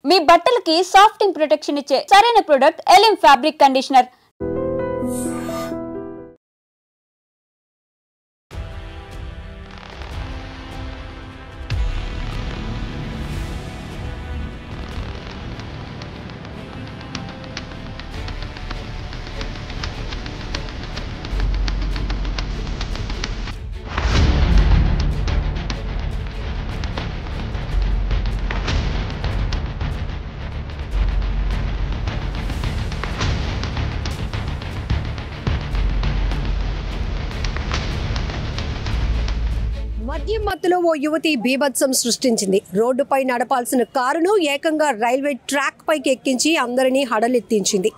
మీ బట్టలకి సాఫ్టింగ్ ప్రొటెక్షన్ ఇచ్చే సరైన ప్రొడక్ట్ ఎలిమ్ ఫ్యాబ్రిక్ కండిషనర్. మద్యం మత్తులో ఓ యువతి బీభత్సం సృష్టించింది. రోడ్డుపై నడపాల్సిన కారును ఏకంగా రైల్వే ట్రాక్ పైకి ఎక్కించి అందరినీ హడలెత్తించింది.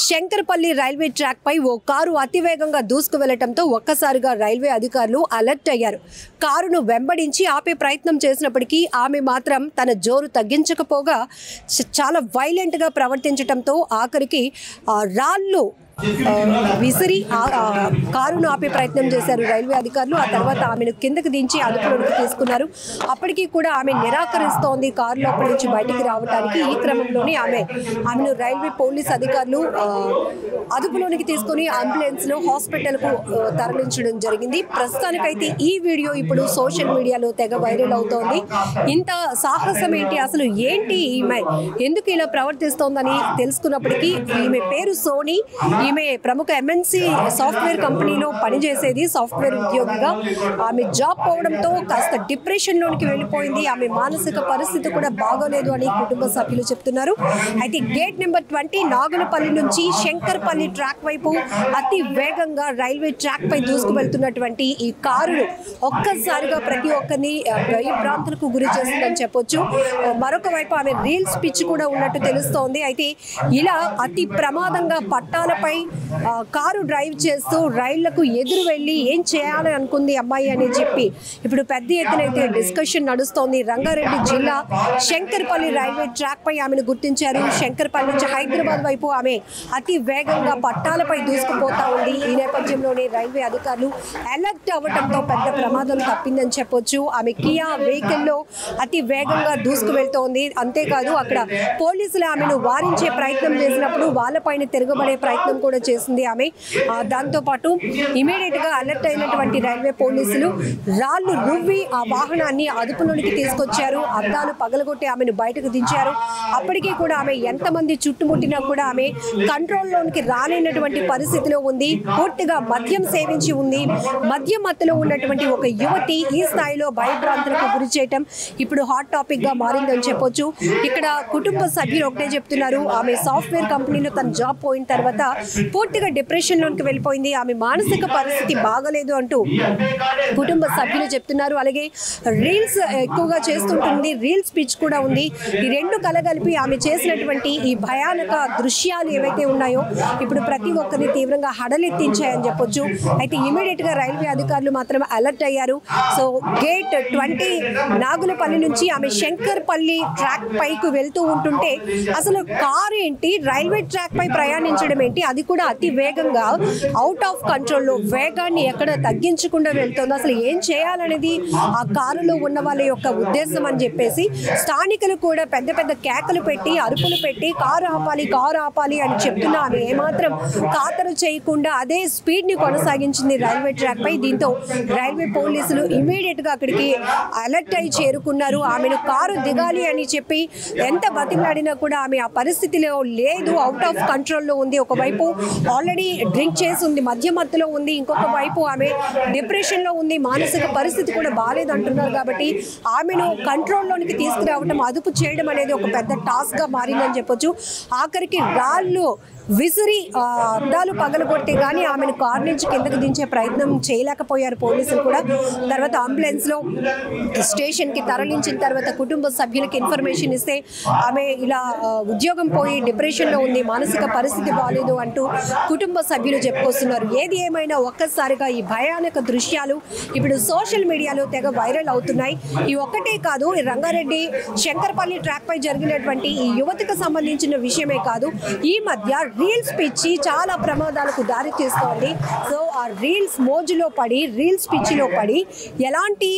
శంకర్పల్లి రైల్వే ట్రాక్ పై ఓ కారు అతివేగంగా దూసుకు వెళ్లడంతో ఒక్కసారిగా రైల్వే అధికారులు అలర్ట్ అయ్యారు. కారును వెంబడించి ఆపే ప్రయత్నం చేసినప్పటికీ ఆమె మాత్రం తన జోరు తగ్గించకపోగా చాలా వైలెంట్ గా ప్రవర్తించడంతో ఆఖరికి రాళ్ళు విసిరి కారును ఆపే ప్రయత్నం చేశారు రైల్వే అధికారులు. ఆ తర్వాత ఆమెను కిందకు దించి అదుపులోకి తీసుకున్నారు. అప్పటికీ కూడా ఆమె నిరాకరిస్తోంది కారు లోపల నుంచి బయటికి రావడానికి. ఈ క్రమంలోనే ఆమెను రైల్వే పోలీస్ అధికారులు అదుపులోనికి తీసుకుని అంబులెన్స్ లో హాస్పిటల్ కు తరలించడం జరిగింది. ప్రస్తుతానికైతే ఈ వీడియో ఇప్పుడు సోషల్ మీడియాలో తెగ వైరల్ అవుతోంది. ఇంత సాహసం ఏంటి, అసలు ఏంటి ఈమె ఎందుకు ఇలా ప్రవర్తిస్తోందని తెలుసుకున్నప్పటికీ ఈమె పేరు సోని. ఈమె ప్రముఖ ఎంఎన్సి సాఫ్ట్వేర్ కంపెనీలో పనిచేసేది, సాఫ్ట్వేర్ ఉద్యోగిగా. ఆమె జాబ్ పోవడంతో కాస్త డిప్రెషన్ లోనికి వెళ్ళిపోయింది. ఆమె మానసిక పరిస్థితి కూడా బాగోలేదు అని కుటుంబ సభ్యులు చెప్తున్నారు. అయితే గేట్ నెంబర్ 20 నాగులపల్లి నుంచి శంకర్పల్లి ట్రాక్ వైపు అతి వేగంగా రైల్వే ట్రాక్ పై దూసుకు వెళ్తున్నటువంటి ఈ కారును ఒక్కసారిగా ప్రతి ఒక్కరిని భయభ్రాంతులకు గురి చేసిందని చెప్పొచ్చు. మరొక వైపు ఆమె రీల్స్ పిచ్ కూడా ఉన్నట్టు తెలుస్తోంది. అయితే ఇలా అతి ప్రమాదంగా పట్టాలపై కారు డ్రైవ్ చేస్తూ రైళ్లకు ఎదురు వెళ్ళి ఏం చేయాలని అనుకుంది అమ్మాయి అని చెప్పి ఇప్పుడు పెద్ద ఎత్తున అయితే డిస్కషన్ నడుస్తోంది. రంగారెడ్డి జిల్లా శంకర్పల్లి రైల్వే ట్రాక్ పై ఆమెను గుర్తించారు. శంకర్పల్లి నుంచి హైదరాబాద్ వైపు ఆమె అతి వేగంగా పట్టాలపై దూసుకుపోతా ఉంది. ఈ నేపథ్యంలోనే రైల్వే అధికారులు అలర్ట్ అవ్వడంతో పెద్ద ప్రమాదం తప్పిందని చెప్పొచ్చు. ఆమె కియా వెహికల్ లో అతి వేగంగా దూసుకు వెళ్తోంది. అంతేకాదు అక్కడ పోలీసులు ఆమెను వారించే ప్రయత్నం చేసినప్పుడు వాళ్ళపైన తిరగబడే ప్రయత్నం కూడా చేసింది ఆమె. దాంతో పాటు ఇమీడియట్ గా అలర్ట్ అయినటువంటి రైల్వే పోలీసులు రాళ్లు రువ్వి ఆ వాహనాన్ని అదుపులోనికి తీసుకొచ్చారు. అద్దాలు పగలగొట్టి ఆమెను బయటకు దించారు. అప్పటికీ కూడా ఆమె ఎంతమంది చుట్టుముట్టినా కూడా ఆమె కంట్రోల్లోనికి రాలేనటువంటి పరిస్థితిలో ఉంది. పూర్తిగా మద్యం సేవించి ఉంది. మద్యం మత్తులో ఉన్నటువంటి ఒక యువతి ఈ స్థాయిలో భయభ్రాంతులకు గురి చేయటం ఇప్పుడు హాట్ టాపిక్ గా మారిందని చెప్పొచ్చు. ఇక్కడ కుటుంబ సభ్యులు ఒకటే చెప్తున్నారు, ఆమె సాఫ్ట్వేర్ కంపెనీలో తన జాబ్ పోయిన తర్వాత పూర్తిగా డిప్రెషన్ లోకి వెళ్ళిపోయింది. ఆమె మానసిక పరిస్థితి బాగలేదు అంటూ కుటుంబ సభ్యులు చెప్తున్నారు. అలాగే రీల్స్ ఎక్కువగా చేస్తుంటుంది, రీల్స్ పిచ్ కూడా ఉంది. ఈ రెండు కలగలిపి ఆమె చేసినటువంటి ఈ భయానక దృశ్యాలు ఏవైతే ఉన్నాయో ఇప్పుడు ప్రతి ఒక్కరిని తీవ్రంగా హడలెత్తించాయని చెప్పొచ్చు. అయితే ఇమీడియట్ గా రైల్వే అధికారులు మాత్రం అలర్ట్ అయ్యారు. సో గేట్ 20 నాగులపల్లి నుంచి ఆమె శంకర్పల్లి ట్రాక్ పైకి వెళ్తూ ఉంటుంటే అసలు కారు ఏంటి, రైల్వే ట్రాక్ పై ప్రయాణించడం ఏంటి, అది కూడా అతి వేగంగా అవుట్ ఆఫ్ కంట్రోల్లో వేగాన్ని ఎక్కడ తగ్గించకుండా వెళ్తుంది. అసలు ఏం చేయాలనేది ఆ కారులో ఉన్న వాళ్ళ యొక్క ఉద్దేశం అని చెప్పేసి స్థానికులు కూడా పెద్ద పెద్ద కేకలు పెట్టి అరుపులు పెట్టి కారు ఆపాలి అని చెప్తున్నా ఆమె ఏమాత్రం ఖాతరు చేయకుండా అదే స్పీడ్ ని కొనసాగించింది రైల్వే ట్రాక్ పై. దీంతో రైల్వే పోలీసులు ఇమీడియట్ గా అక్కడికి అలర్ట్ అయి చేరుకున్నారు. ఆమెను కారు దిగాలి అని చెప్పి ఎంత బతిమలాడినా కూడా ఆమె ఆ పరిస్థితిలో లేదు, అవుట్ ఆఫ్ కంట్రోల్లో ఉంది. ఒకవైపు ఆల్రెడీ డ్రింక్ చేసి ఉంది, మద్యం మత్తులో ఉంది, ఇంకొక వైపు ఆమె డిప్రెషన్ లో ఉంది, మానసిక పరిస్థితి కూడా బాలేదు అంటున్నారు. కాబట్టి ఆమెను కంట్రోల్లోనికి తీసుకురావడం, అదుపు చేయడం అనేది ఒక పెద్ద టాస్క్ గా మారిందని చెప్పొచ్చు. ఆఖరికి రాళ్ళు విసిరి అద్దాలు పగలగొట్టి కానీ ఆమెను కారు నుంచి కిందకు దించే ప్రయత్నం చేయలేకపోయారు పోలీసులు కూడా. తర్వాత అంబులెన్స్ లో స్టేషన్ కి తరలించిన తర్వాత కుటుంబ సభ్యులకి ఇన్ఫర్మేషన్ ఇస్తే ఆమె ఇలా ఉద్యోగం పోయి డిప్రెషన్ లో ఉంది, మానసిక పరిస్థితి బాగాలేదు అంటూ అంటూ కుటుంబ సభ్యులు చెప్పుకొస్తున్నారు. ఏది ఏమైనా ఒక్కసారిగా ఈ భయానక దృశ్యాలు ఇప్పుడు సోషల్ మీడియాలో తెగ వైరల్ అవుతున్నాయి. ఈ ఒక్కటే కాదు, ఈ రంగారెడ్డి శంకర్పల్లి ట్రాక్ పై జరిగినటువంటి ఈ యువతికి సంబంధించిన విషయమే కాదు, ఈ మధ్య రీల్స్ పిచ్చి చాలా ప్రమాదాలకు దారి తీస్తోంది. సో ఆ రీల్స్ మోజులో పడి, రీల్స్ పిచ్చిలో పడి ఎలాంటి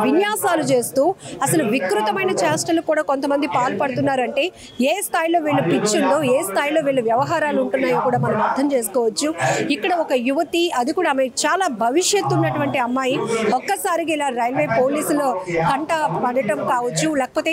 విన్యాసాలు చేస్తూ అసలు వికృతమైన చేష్టలు కూడా కొంతమంది పాల్పడుతున్నారంటే ఏ స్థాయిలో వీళ్ళు పిచ్చుందో, ఏ స్థాయిలో వీళ్ళ వ్యవహారాలు ఉంటున్నాయో కూడా మనం అర్థం చేసుకోవచ్చు. ఇక్కడ ఒక యువతి, అది కూడా ఆమె చాలా భవిష్యత్తు ఉన్నటువంటి అమ్మాయి, ఒక్కసారిగా ఇలా రైల్వే పోలీసులు కంట పడటం కావచ్చు, లేకపోతే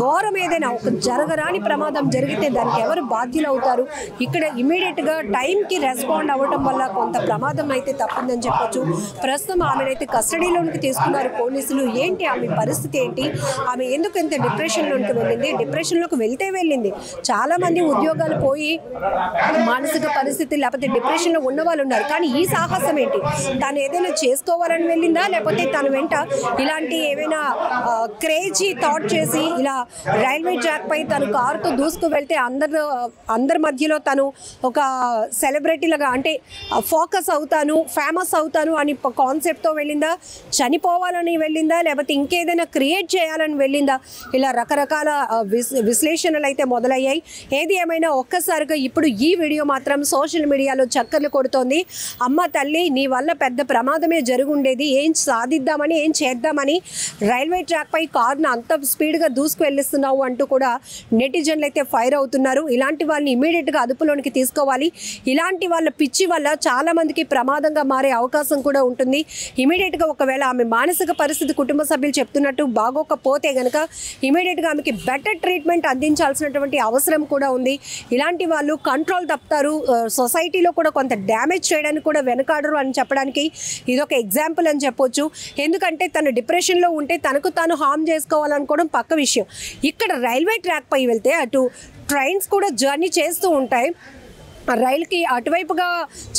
ఘోరం ఏదైనా ఒక జరగరాని ప్రమాదం జరిగితే దానికి ఎవరు బాధ్యులు అవుతారు? ఇక్కడ ఇమీడియట్ గా టైంకి రెస్పాండ్ అవ్వటం వల్ల కొంత ప్రమాదం అయితే తప్పిందని చెప్పొచ్చు. ప్రస్తుతం ఆమెనైతే కస్టడీలోనికి తీసుకున్నారు పోలీసులు. ఏంటి ఆమె పరిస్థితి ఏంటి, ఆమె ఎందుకు ఇంత డిప్రెషన్లోకి వెళ్ళింది? డిప్రెషన్లోకి వెళ్ళింది. చాలా మంది ఉద్యోగాలు పోయి మానసిక పరిస్థితి లేకపోతే డిప్రెషన్లో ఉన్న వాళ్ళు ఉన్నారు. కానీ ఈ సాహసం ఏంటి? తను ఏదైనా చేసుకోవాలని వెళ్ళిందా, లేకపోతే తను వెంట ఇలాంటి ఏమైనా క్రేజీ థాట్ చేసి ఇలా రైల్వే ట్రాక్ పై తను కారుతో దూసుకు వెళ్తే అందరి మధ్యలో తను ఒక సెలబ్రిటీలుగా అంటే ఫోకస్ అవుతాను, ఫేమస్ అవుతాను అని కాన్సెప్ట్తో వెళ్ళిందా? చనిపోవాలని వెళ్ళిందా, లేకపోతే ఇంకేదైనా క్రియేట్ చేయాలని వెళ్ళిందా? ఇలా రకరకాల విశ్లేషణలు అయితే మొదలయ్యాయి. ఏది ఏమైనా ఒక్కసారిగా ఇప్పుడు ఈ వీడియో మాత్రం సోషల్ మీడియాలో చక్కర్లు కొడుతోంది. అమ్మ తల్లి, నీ వల్ల పెద్ద ప్రమాదమే జరుగుండేది, ఏం సాధిద్దామని, ఏం చేద్దామని రైల్వే ట్రాక్ పై కారును అంత స్పీడ్గా దూసుకు వెళ్ళిస్తున్నావు అంటూ కూడా నెటిజన్లు అయితే ఫైర్ అవుతున్నారు. ఇలాంటి వాళ్ళని ఇమీడియట్గా అదుపులోనికి తీసుకోవాలి. ఇలాంటి వాళ్ళ పిచ్చి వల్ల చాలా మందికి ప్రమాదంగా మారే అవకాశం కూడా ఉంటుంది. ఇమీడియట్గా ఒకవేళ ఆమె మానసిక పరిస్థితి కుటుంబ సభ్యులు చెప్తున్నట్టు బాగోకపోతే గనక ఇమీడియట్గా ఆమెకి బెటర్ ట్రీట్మెంట్ అందించాల్సినటువంటి అవసరం కూడా ఉంది. ఇలాంటి వాళ్ళు కంట్రోల్ తప్పుతారు, సొసైటీలో కూడా కొంత డ్యామేజ్ చేయడానికి కూడా వెనకాడరు అని చెప్పడానికి ఇదొక ఎగ్జాంపుల్ అని చెప్పొచ్చు. ఎందుకంటే తను డిప్రెషన్లో ఉంటే తనకు తాను హార్మ్ చేసుకోవాలనుకోవడం పక్క విషయం. ఇక్కడ రైల్వే ట్రాక్ పై వెళ్తే అటు ట్రైన్స్ కూడా జర్నీ చేస్తూ ఉంటాయి, రైలుకి అటువైపుగా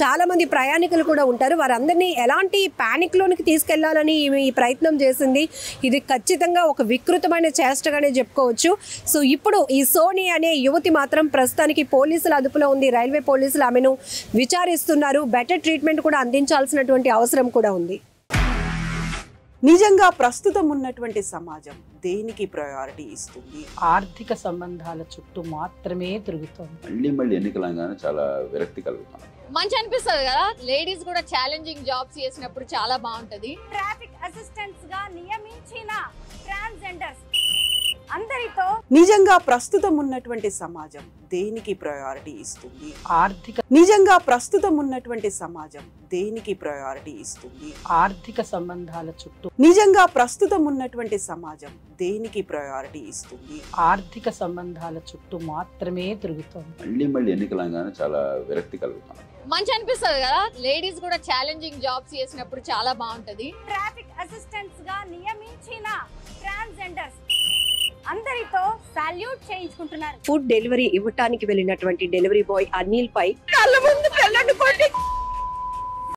చాలామంది ప్రయాణికులు కూడా ఉంటారు. వారందరినీ ఎలాంటి ప్యానిక్లోనికి తీసుకెళ్లాలని ఈ ప్రయత్నం చేసింది. ఇది ఖచ్చితంగా ఒక వికృతమైన చేష్టగానే చెప్పుకోవచ్చు. సో ఇప్పుడు ఈ సోని అనే యువతి మాత్రం ప్రస్తుతానికి పోలీసుల అదుపులో ఉంది. రైల్వే పోలీసులు ఆమెను విచారిస్తున్నారు. బెటర్ ట్రీట్మెంట్ కూడా అందించాల్సినటువంటి అవసరం కూడా ఉంది. నిజంగా ప్రస్తుతం ఉన్నటువంటి సమాజం దేనికి ప్రయారిటీ ఇస్తుంది? ఆర్థిక సంబంధాల చుట్టూ మాత్రమే తిరుగుతోంది. మళ్ళీ ఎన్నికలంగానే చాలా విరక్తి కలుగుతాం. మంచి అనిపిస్తుంది కదా, లేడీస్ కూడా ఛాలెంజింగ్ జాబ్స్ చేసినప్పుడు చాలా బాగుంటది. ట్రాఫిక్ అసిస్టెంట్స్ గా నియమించిన ట్రాన్స్జెండర్స్ అందరితో నిజంగా ప్రస్తుతం ఉన్నటువంటి సమాజం దేనికి ప్రయారిటీ ఇస్తుంది? నిజంగా ప్రస్తుతం ఉన్నటువంటి సమాజం దేనికి ప్రయారిటీ ఇస్తుంది? ఆర్థిక సంబంధాల చుట్టూ నిజంగా ప్రస్తుతం ఉన్నటువంటి సమాజం దేనికి ప్రయారిటీ ఇస్తుంది? ఆర్థిక సంబంధాల చుట్టూ మాత్రమే తిరుగుతోంది. మళ్ళీ ఎన్నికలంగానే చాలా విరక్తి కలుగుతాం. మంచి అనిపిస్తుంది కదా, లేడీస్ కూడా ఛాలెంజింగ్ జాబ్స్ చేసినప్పుడు చాలా బాగుంటది. ట్రాఫిక్ అసిస్టెంట్స్ గా నియమించిన ట్రాన్స్జెండర్స్ అందరితో సాల్యూట్ చేయించుకుంటున్నారు. ఫుడ్ డెలివరీ ఇవ్వటానికి వెళ్ళినటువంటి డెలివరీ బాయ్ అనిల్ పై కళ్ళ ముందు